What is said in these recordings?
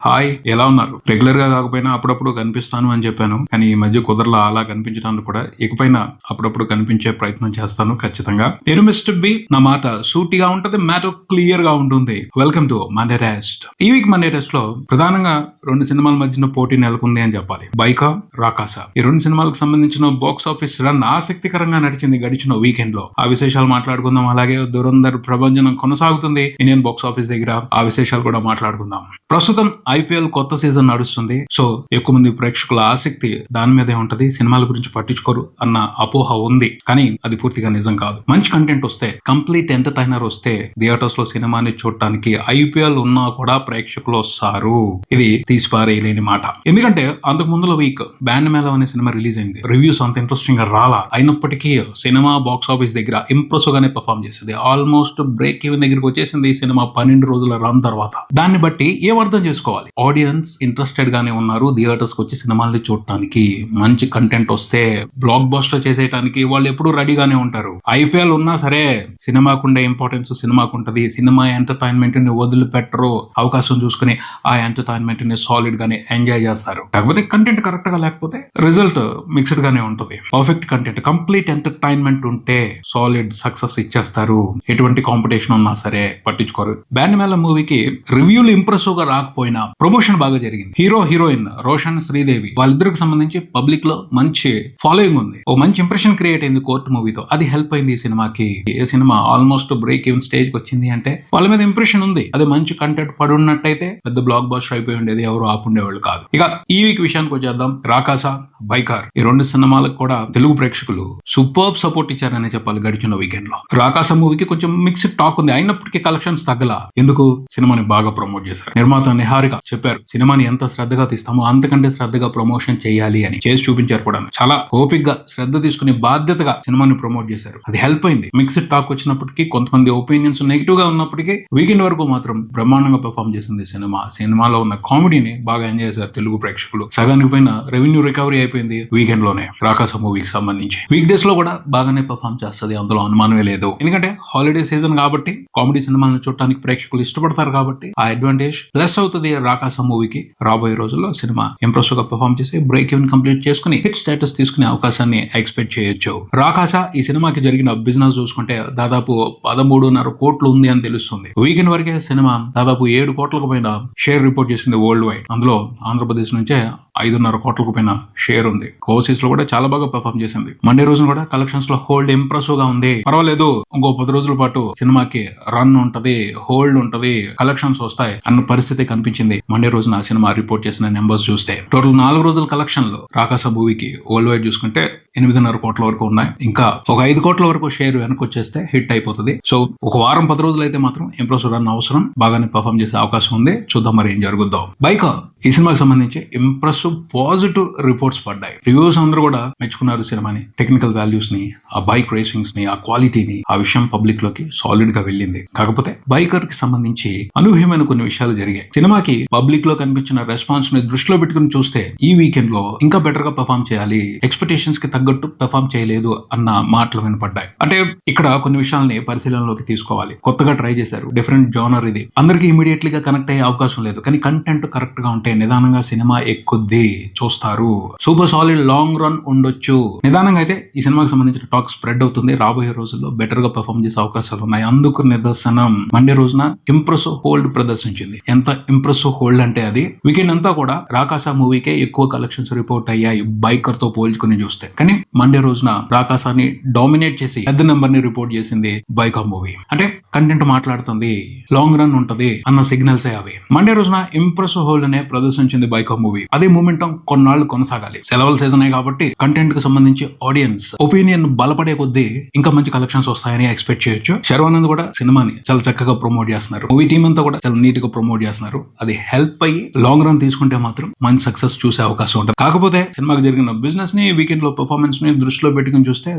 Hi, ఎలా ఉన్నారు? Regular గా కాకపోయినా అప్పుడప్పుడు కనిపిస్తాను అని చెప్పాను. కానీ ఈ మధ్య కుదరలా అలా కనిపించడానికి కూడా. ఇకపైన అప్పుడప్పుడు కనిపించే ప్రయత్నం చేస్తాను ఖచ్చితంగా. నేను మిస్టర్ బి. నా మాట సూటిగా ఉంటది, మ్యాటర్ క్లియర్ గా ఉంటుంది. Welcome to Monday test. ఈ వీక్ మండే టెస్ట్ లో ప్రధానంగా రెండు సినిమాల మధ్యన పోటీ నెలకొంది అని చెప్పాలి. బైకా, రాకాసా. ఈ రెండు సినిమాలకు సంబంధించిన బాక్స్ ఆఫీస్ రన్ ఆసక్తికరంగా నడిచింది గడిచిన వీకెండ్ లో. ఆ విశేషాలు మాట్లాడుకుందాం. అలాగే దురంధర్ ప్రభంజనం కొనసాగుతుంది ఇండియన్ బాక్స్ ఆఫీస్ దగ్గర. ఆ విశేషాలు కూడా మాట్లాడుకుందాం. ప్రస్తుతం ఐపీఎల్ కొత్త సీజన్ నడుస్తుంది. సో ఎక్కువ మంది ప్రేక్షకుల ఆసక్తి దాని మీదే ఉంటది. సినిమాల గురించి పట్టించుకోరు అన్న అపోహ ఉంది. కానీ అది పూర్తిగా నిజం కాదు. మంచి కంటెంట్ వస్తే, కంప్లీట్ ఎంటర్టైనర్ వస్తే థియేటర్స్ లో సినిమాని చూడటానికి ఐపీఎల్ ఉన్నా కూడా ప్రేక్షకులు వస్తారు. ఇది తీసిపారేయలేని మాట. ఎందుకంటే అంతకు ముందుల వీక్ బ్యాండ్ మేళం అనే సినిమా రిలీజ్ అయింది. రివ్యూస్ అంత ఇంట్రెస్టింగ్ గా రాలా. అయినప్పటికీ సినిమా బాక్స్ ఆఫీస్ దగ్గర ఇంప్రెసివ్ గానే పర్ఫామ్ చేసింది. ఆల్మోస్ట్ బ్రేక్ ఈవెన్ దగ్గరికి వచ్చేసింది ఈ సినిమా 12 రోజుల రన్ తర్వాత. దాన్ని బట్టి ఏం అర్థం చేసుకోవాలి? ఆడియన్స్ ఇంట్రెస్టెడ్ గానే ఉన్నారు థియేటర్స్ కి వచ్చి సినిమాల్ని చూడటానికి. మంచి కంటెంట్ వస్తే బ్లాక్ బస్టర్ చేసేయడానికి వాళ్ళు ఎప్పుడు రెడీగానే ఉంటారు. ఐపీఎల్ ఉన్నా సరే సినిమాకుండే ఇంపార్టెన్స్ సినిమాకు ఉంటది. సినిమా ఎంటర్టైన్మెంట్ ని వదిలిపెట్టరు. అవకాశం చూసుకుని ఆ ఎంటర్టైన్మెంట్ ని సాలిడ్ గానే ఎంజాయ్ చేస్తారు. కాకపోతే కంటెంట్ కరెక్ట్ గా లేకపోతే రిజల్ట్ మిక్స్డ్ గానే ఉంటుంది. పర్ఫెక్ట్ కంటెంట్, కంప్లీట్ ఎంటర్టైన్మెంట్ ఉంటే సాలిడ్ సక్సెస్ ఇచ్చేస్తారు. ఎటువంటి కాంపిటీషన్ ఉన్నా సరే పట్టించుకోరు. బ్యాండ్ మేళం మూవీకి రివ్యూలు ఇంప్రెసివ్ గా రాకపోయినా ప్రమోషన్ బాగా జరిగింది. హీరో హీరోయిన్ రోషన్, శ్రీదేవి వాళ్ళిద్దరికి సంబంధించి పబ్లిక్ లో మంచి ఫాలోయింగ్ ఉంది. ఓ మంచి ఇంప్రెషన్ క్రియేట్ అయింది కోర్ట్ మూవీతో. అది హెల్ప్ అయింది ఈ సినిమాకి. ఏ సినిమా ఆల్మోస్ట్ బ్రేక్ ఈవెన్ స్టేజ్ కి వచ్చింది అంటే వాళ్ళ మీద ఇంప్రెషన్ ఉంది. అదే మంచి కంటెంట్ పడున్నట్టయితే పెద్ద బ్లాక్ బస్టర్ అయిపోయి ఉండేది. ఎవరు ఆపుండేవాళ్ళు కాదు. ఇక ఈ వీక్ విషయానికి వచ్చేద్దాం. రాకాసా, బైకార్ ఈ రెండు సినిమాలకు కూడా తెలుగు ప్రేక్షకులు సూపర్ సపోర్ట్ ఇచ్చారని చెప్పాలి గడిచిన వీకెండ్ లో. రాకాసా మూవీకి కొంచెం మిక్స్డ్ టాక్ ఉంది. అయినప్పటికీ కలెక్షన్స్ తగ్గలా. ఎందుకు? సినిమాని బాగా ప్రమోట్ చేశారు. నిర్మాత నిహారిక చెప్పారు సినిమాని ఎంత శ్రద్ధగా తీస్తామో అంతకంటే శ్రద్ధగా ప్రమోషన్ చేయాలి అని. చేసి చూపించారు కూడా. చాలా ఓపిక్ గా శ్రద్ధ తీసుకుని బాధ్యతగా సినిమాని ప్రమోట్ చేశారు. అది హెల్ప్ అయింది. మిక్స్డ్ టాక్ వచ్చినప్పటికీ, కొంతమంది ఒపీనియన్స్ నెగిటివ్ గా ఉన్నప్పటికీ వీకెండ్ వరకు మాత్రం బ్రహ్మాండంగా పెర్ఫామ్ చేసింది సినిమా. సినిమాలో ఉన్న కామెడీని బాగా ఎంజాయ్ చేశారు తెలుగు ప్రేక్షకులు. సగానికి పైన రెవెన్యూ రికవరీ అయిపోయింది వీకెండ్ లోనే రాకాస మూవీకి సంబంధించి. వీక్ డేస్ లో కూడా బాగానే పెర్ఫామ్ చేస్తుంది, అందులో అనుమానమే లేదు. ఎందుకంటే హాలిడే సీజన్ కాబట్టి, కామెడీ సినిమాలను చూడటానికి ప్రేక్షకులు ఇష్టపడతారు కాబట్టి ఆ అడ్వాంటేజ్ ప్లస్ అవుతుంది రాకాస మూవీకి. రాబోయే రోజుల్లో సినిమా ఇంప్రెసివ్ గా పెర్ఫామ్ చేసి బ్రేక్ ఈవెన్ కంప్లీట్ చేసుకుని హిట్ స్టేటస్ తీసుకునే అవకాశాన్ని ఎక్స్పెక్ట్ చేయొచ్చు. రాకాస ఈ సినిమాకి జరిగిన బిజినెస్ చూసుకుంటే దాదాపు 13.5 కోట్లు ఉంది అని తెలుస్తుంది. వీకెండ్ వరకే సినిమా దాదాపు 7 కోట్లకు పైన షేర్ రిపోర్ట్ చేసింది వరల్డ్ వైడ్. అందులో ఆంధ్రప్రదేశ్ నుంచే 5.5 కోట్లకు పైన షేర్ ఉంది. ఓవర్సీస్ లో కూడా చాలా బాగా పెర్ఫామ్ చేసింది. మండే రోజున కూడా కలెక్షన్స్ లో హోల్డ్ ఇంప్రెసివ్ గా ఉంది. పర్వాలేదు, ఇంకో 10 రోజుల పాటు సినిమాకి రన్ ఉంటది, హోల్డ్ ఉంటది, కలెక్షన్స్ వస్తాయి అన్న పరిస్థితి కనిపించింది మండే రోజున ఆ సినిమా రిపోర్ట్ చేసిన నెంబర్స్ చూస్తే. టోటల్ 4 రోజుల కలెక్షన్ లో రాకాస మూవీకి వరల్డ్ వైడ్ చూసుకుంటే 8.5 కోట్ల వరకు ఉన్నాయి. ఇంకా ఒక 5 కోట్ల వరకు షేర్ వెనక్కి వచ్చేస్తే హిట్ అయిపోతుంది. సో ఒక వారం 10 రోజులు అయితే మాత్రం ఇంప్రెసివ్ రన్ అవసరం. బాగానే పర్ఫామ్ చేసే అవకాశం ఉంది. చూద్దాం మరి ఏం జరుగుద్దాం. బైకా ఈ సినిమాకి సంబంధించి ఇంప్రెసివ్ పాజిటివ్ రిపోర్ట్స్ పడ్డాయి. రివ్యూస్ అందరూ కూడా మెచ్చుకున్నారు సినిమాని. టెక్నికల్ వాల్యూస్ ని, ఆ బైక్ రేసింగ్స్ ని, ఆ క్వాలిటీని, ఆ విషయం పబ్లిక్ లోకి సాలిడ్ గా వెళ్ళింది. కాకపోతే బైకర్ కి సంబంధించి అనూహ్యమైన కొన్ని విషయాలు జరిగాయి. సినిమాకి పబ్లిక్ లో కనిపించిన రెస్పాన్స్ ని దృష్టిలో పెట్టుకుని చూస్తే ఈ వీకెండ్ లో ఇంకా బెటర్ గా పర్ఫామ్ చేయాలి, ఎక్స్పెక్టేషన్స్ కి తగ్గట్టు పర్ఫామ్ చేయలేదు అన్న మాటలు వినపడ్డాయి. అంటే ఇక్కడ కొన్ని విషయాల్ని పరిశీలనలోకి తీసుకోవాలి. కొత్తగా ట్రై చేశారు, డిఫరెంట్ జోనర్ ఇది. అందరికి ఇమీడియట్లీ గా కనెక్ట్ అయ్యే అవకాశం లేదు. కానీ కంటెంట్ కరెక్ట్ గా ఉంటే నిదానంగా సినిమా ఎక్కుద్ది, చూస్తారు. సూపర్ సాలిడ్ లాంగ్ రన్ ఉండొచ్చు. నిదానంగా అయితే ఈ సినిమాకి సంబంధించిన టాక్ స్ప్రెడ్ అవుతుంది. రాబోయే రోజుల్లో బెటర్ గా పర్ఫామ్ చేసే అవకాశాలు ఉన్నాయి. అందుకు నిదర్శనం మండే రోజున ఇంప్రెసివ్ హోల్డ్ ప్రదర్శించింది. ఎంత ఇంప్రెసివ్ హోల్డ్ అంటే అది వీకెండ్ అంతా కూడా రాకాసా మూవీకే ఎక్కువ కలెక్షన్స్ రిపోర్ట్ అయ్యాయి బైకర్ తో పోల్చుకుని చూస్తే. కానీ మండే రోజున రాకాసాని డామినేట్ చేసి పెద్ద నెంబర్ ని రిపోర్ట్ చేసింది బైకా మూవీ. అంటే కంటెంట్ మాట్లాడుతుంది, లాంగ్ రన్ ఉంటది అన్న సిగ్నల్స్ అవి. మండే రోజున ఇంప్రెసివ్ హోల్డ్ అనే ప్రదర్శించింది బైకా మూవీ. అదే మూమెంటం కొన్నాళ్ళు కొనసాగాలి. సెలవుల సీజన్ కాబట్టి కంటెంట్ కి సంబంధించి ఆడియన్స్ ఒపీనియన్ బలపడే కొద్దీ ఇంకా మంచి కలెక్షన్స్ వస్తాయని ఎక్స్పెక్ట్ చేయొచ్చు. శర్వానంద్ కూడా సినిమాని చాలా చక్కగా ప్రమోట్ చేస్తున్నారు. మూవీ టీమ్ అంతా కూడా చాలా నీట్ గా ప్రమోట్ చేస్తున్నారు. అది హెల్ప్ అయ్యి లాంగ్ రన్ తీసుకుంటే మాత్రం మంచి సక్సెస్ చూసే అవకాశం ఉంటుంది. కాకపోతే సినిమాకి జరిగిన బిజినెస్ ని వీకెండ్ లో పర్ఫామ్ పర్ఫార్మెన్స్ ని దృష్టిలో పెట్టుకుని చూస్తే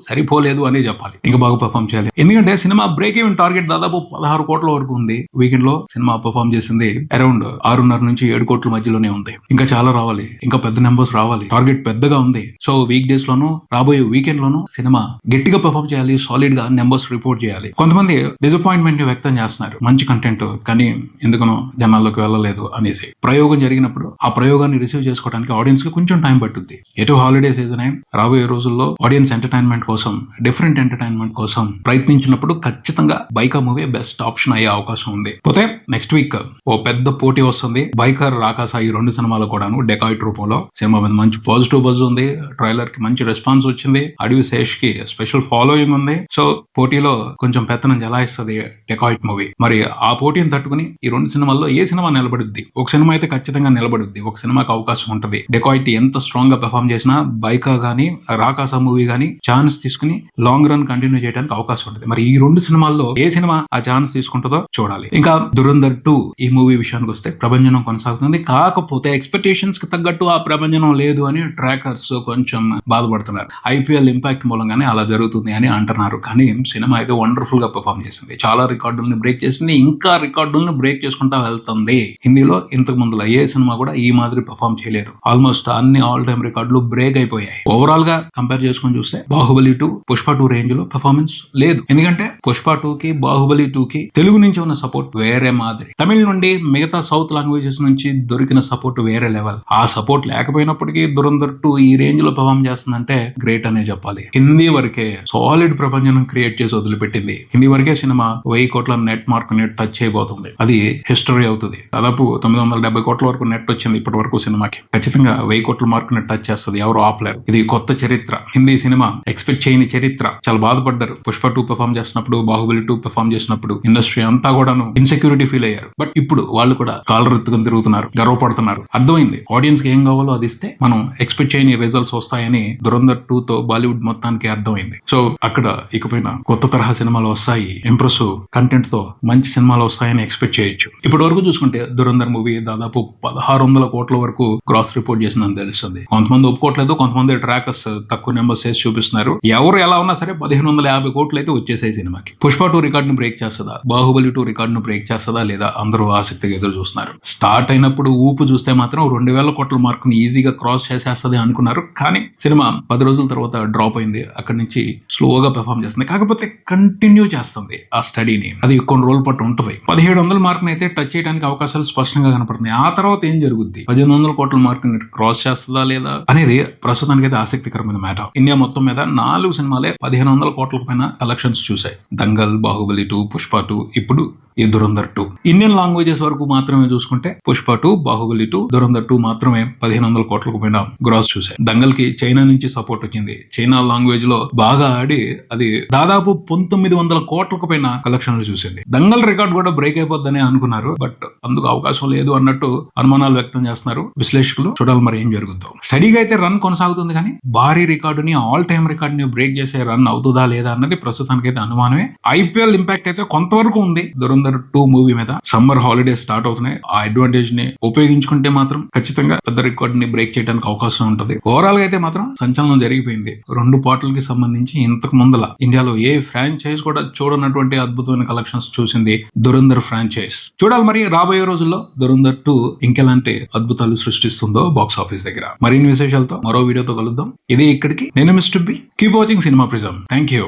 సరిపోలేదు అనే చెప్పాలి. ఇంకా బాగా పర్ఫార్మ్ చేయాలి. ఎందుకంటే సినిమా బ్రేక్ ఈవెన్ టార్గెట్ దాదాపు 16 కోట్ల వరకు ఉంది. వీకెండ్ లో సినిమా పర్ఫార్మ్ చేసింది అరౌండ్ 6.5 నుంచి 7 కోట్ల మధ్యలోనే ఉంది. ఇంకా చాలా రావాలి, ఇంకా పెద్ద నెంబర్స్ రావాలి. టార్గెట్ పెద్దగా ఉంది. సో వీక్ డేస్ లోను రాబోయే వీకెండ్ లోను సినిమా గట్టిగా పర్ఫార్మ్ చేయాలి, సాలిడ్ గా నెంబర్స్ రిపోర్ట్ చేయాలి. కొంతమంది డిసప్పాయింట్మెంట్ ని వ్యక్తం చేస్తున్నారు. మంచి కంటెంట్ కానీ ఎందుకనో జనాల్లోకి వెళ్ళలేదు అనేసి. ప్రయోగం జరిగినప్పుడు ఆ ప్రయోగాన్ని రిసీవ్ చేసుకోవడానికి ఆడియన్స్ కి కొంచెం టైం పట్టుద్ది. ఎటు హాలిడే సీజన్ రాబోయే రోజుల్లో ఆడియన్స్ ఎంటర్టైన్మెంట్ కోసం, డిఫరెంట్ ఎంటర్టైన్మెంట్ కోసం ప్రయత్నించినప్పుడు ఖచ్చితంగా బైకా మూవీ బెస్ట్ ఆప్షన్ అయ్యే అవకాశం ఉంది. పోతే నెక్స్ట్ వీక్ ఓ పెద్ద పోటీ వస్తుంది. బైకర్ రాకాస ఈ 2 సినిమాలు కూడాను డెకాయిట్ రూపంలో. సినిమా మీద మంచి పాజిటివ్ బజ్ ఉంది. ట్రైలర్ కి మంచి రెస్పాన్స్ వచ్చింది. అడవి శేష్ కి స్పెషల్ ఫాలోయింగ్ ఉంది. సో పోటీలో కొంచెం పెత్తనం జలాయిస్తుంది డెకాయిట్ మూవీ. మరి ఆ పోటీని తట్టుకుని ఈ 2 సినిమాల్లో ఏ సినిమా నిలబడుద్ది? ఒక సినిమా అయితే ఖచ్చితంగా నిలబడుద్ది. ఒక సినిమాకి అవకాశం ఉంటది. డెకాయిట్ ఎంత స్ట్రాంగ్ గా పెర్ఫార్మ్ చేసినా బైకా గానీ రాకాస మూవీ గానీ ఛాన్స్ తీసుకుని లాంగ్ రన్ కంటిన్యూ చేయడానికి అవకాశం ఉంటుంది. మరి ఈ 2 సినిమాల్లో ఏ సినిమా ఆ ఛాన్స్ తీసుకుంటుందో చూడాలి. ఇంకా దురంధర్ 2 ఈ మూవీ విషయానికి వస్తే ప్రభంజనం కొనసాగుతుంది. కాకపోతే ఎక్స్పెక్టేషన్స్ కి తగ్గట్టు ఆ ప్రభంజనం లేదు అని ట్రాకర్స్ కొంచెం బాధపడుతున్నారు. ఐపీఎల్ ఇంపాక్ట్ మూలంగానే అలా జరుగుతుంది అని అంటున్నారు. కానీ సినిమా అయితే వండర్ఫుల్ గా పెర్ఫార్మ్ చేసింది. చాలా రికార్డుల్ని బ్రేక్ చేసింది. ఇంకా రికార్డుల్ని బ్రేక్ చేసుకుంటా వెళ్తుంది. హిందీలో ఇంతకు ముందులో ఏ సినిమా కూడా ఈ మాదిరి పెర్ఫార్మ్ చేయలేదు. ఆల్మోస్ట్ అన్ని ఆల్ టైమ్ రికార్డులు బ్రేక్ అయిపోయాయి. ఓవరాల్ గా కంపేర్ చేసుకుని చూస్తే బాహుబలి 2 పుష్ప 2 రేంజ్ లో పెర్ఫార్మెన్స్ లేదు. ఎందుకంటే పుష్ప 2 కి బాహుబలి 2 కి తెలుగు నుంచి ఉన్న సపోర్ట్ వేరే మాదిరి. తమిళ నుండి మిగతా సౌత్ లాంగ్వేజెస్ నుంచి దొరికిన సపోర్ట్ వేరే లెవెల్. ఆ సపోర్ట్ లేకపోయినప్పటికీ దురంధర్ 2 ఈ రేంజ్ లో పెర్ఫార్మ్ చేస్తుందంటే గ్రేట్ అనే చెప్పాలి. హిందీ వరకే సాలిడ్ ప్రపంచం క్రియేట్ చేసి వదిలిపెట్టింది. హిందీ వరకే సినిమా 1000 కోట్ల నెట్ మార్క్ ని టచ్ చేయబోతుంది. అది హిస్టరీ అవుతుంది. దాదాపు 970 కోట్ల వరకు నెట్ వచ్చింది ఇప్పటి వరకు సినిమాకి. ఖచ్చితంగా 1000 కోట్ల మార్క్ ని టచ్ చేస్తుంది. ఎవరు ఆపలేరు. ఇది కొత్త చరిత్ర. హిందీ సినిమా ఎక్స్పెక్ట్ చేయని చరిత్ర. చాలా బాధపడ్డారు. పుష్ప 2 పెర్ఫార్మ్ చేసినప్పుడు, బాహుబలి 2 పెర్ఫార్మ్ చేసినప్పుడు ఇండస్ట్రీ అంతా కూడాను ఇన్సెక్యూరిటీ ఫీల్ అయ్యారు. బట్ ఇప్పుడు వాళ్ళు కూడా కాలర్ ఎత్తుకుని తిరుగుతున్నారు, గర్వపడుతున్నారు. అర్థమైంది అడియన్స్ కి ఏం కావాలో అది ఇస్తే మనం ఎక్స్పెక్ట్ చేయని రిజల్ట్స్ వస్తాయని దురంధర్ 2 తో బాలీవుడ్ మొత్తానికి అర్థమైంది. సో అక్కడ ఇకపైన కొత్త తరహా సినిమాలు వస్తాయి, ఇంప్రెసివ్ కంటెంట్ తో మంచి సినిమాలు వస్తాయని ఎక్స్పెక్ట్ చేయొచ్చు. ఇప్పటి వరకు చూసుకుంటే దురంధర్ మూవీ దాదాపు 1600 కోట్ల వరకు గ్రాస్ రిపోర్ట్ చేసిందని తెలుస్తుంది. కొంతమంది ఒప్పుకోవట్లేదు, కొంతమంది ట్రాకర్స్ తక్కువ నెంబర్స్ వేసి చూపిస్తున్నారు. ఎవరు ఎలా ఉన్నా సరే 1550 కోట్లు అయితే వచ్చేసాయి సినిమాకి. పుష్ప 2 రికార్డును బ్రేక్ చేస్తుందా, బాహుబలి 2 రికార్డును బ్రేక్ చేస్తుందా లేదా అందరూ ఆసక్తిగా ఎదురు చూస్తున్నారు. స్టార్ట్ అయినప్పుడు ఊపు చూస్తే మాత్రం 2000 కోట్ల మార్క్ ని ఈజీగా క్రాస్ చేసేస్తుంది అనుకున్నారు. కానీ సినిమా 10 రోజుల తర్వాత డ్రాప్ అయింది. అక్కడి నుంచి స్లోగా పెర్ఫార్మ్ చేస్తుంది. కాకపోతే కంటిన్యూ చేస్తుంది ఆ స్టడీని. అది కొన్ని రోజుల పాటు ఉంటుంది. 1700 మార్క్ ని అయితే టచ్ చేయడానికి అవకాశాలు స్పష్టంగా కనపడుతున్నాయి. ఆ తర్వాత ఏం జరుగుద్ది, 1800 కోట్ల మార్క్ ని క్రాస్ చేస్తుందా లేదా అనేది ప్రస్తుతానికి అయితే ఆసక్తికరమైన మ్యాటర్. ఇండియా మొత్తం మీద 4 సినిమాలే 1500 కోట్ల పైన కలెక్షన్స్ చూసాయి. దంగల్, బాహుబలి 2, పుష్ప 2, ఇప్పుడు ఈ దురంధర్ 2. ఇండియన్ లాంగ్వేజెస్ వరకు మాత్రమే చూసుకుంటే పుష్ప 2, బాహుబలి 2, దురంధర్ 2 మాత్రమే 1500 కోట్లకు పైన గ్రాస్ చూసాయి. దంగల్ కి చైనా నుంచి సపోర్ట్ వచ్చింది. చైనా లాంగ్వేజ్ లో బాగా ఆడి అది దాదాపు 1900 కోట్లకు పైన కలెక్షన్లు చూసింది. దంగల్ రికార్డ్ కూడా బ్రేక్ అయిపోద్దని అనుకున్నారు. బట్ అందుకు అవకాశం లేదు అన్నట్టు అనుమానాలు వ్యక్తం చేస్తున్నారు విశ్లేషకులు. చూడాలి మరి ఏం జరుగుతుందో. స్టడీగా అయితే రన్ కొనసాగుతుంది. కానీ భారీ రికార్డుని, ఆల్ టైమ్ రికార్డుని బ్రేక్ చేసే రన్ అవుతుందా లేదా అన్నది ప్రస్తుతానికైతే అనుమానమే. ఐపీఎల్ ఇంపాక్ట్ అయితే కొంతవరకు ఉంది దురంధర్ 2 మూవీ మీద. సమ్మర్ హాలిడేస్ స్టార్ట్ అవుతున్నాయి. ఆ అడ్వాంటేజ్ ని ఉపయోగించుకుంటే మాత్రం ఖచ్చితంగా పెద్ద రికార్డ్ ని బ్రేక్ చేయడానికి అవకాశం ఉంటుంది. ఓవరాల్ గా అయితే మాత్రం సంచలనం జరిగిపోయింది. 2 పార్ట్లకి సంబంధించి ఇంతకు ముందల ఇండియాలో ఏ ఫ్రాంచైజ్ కూడా చూడనటువంటి అద్భుతమైన కలెక్షన్స్ చూసింది దురంధర్ ఫ్రాంచైజ్. చూడాలి మరి రాబోయే రోజుల్లో దురంధర్ 2 ఇంకెలాంటి అద్భుతాలు సృష్టిస్తుందో బాక్స్ ఆఫీస్ దగ్గర. మరిన్ని విశేషాలతో మరో వీడియోతో కలుద్దాం. ఇది ఇక్కడికి నేను mister B. Keep watching Cinema Prism. Thank you.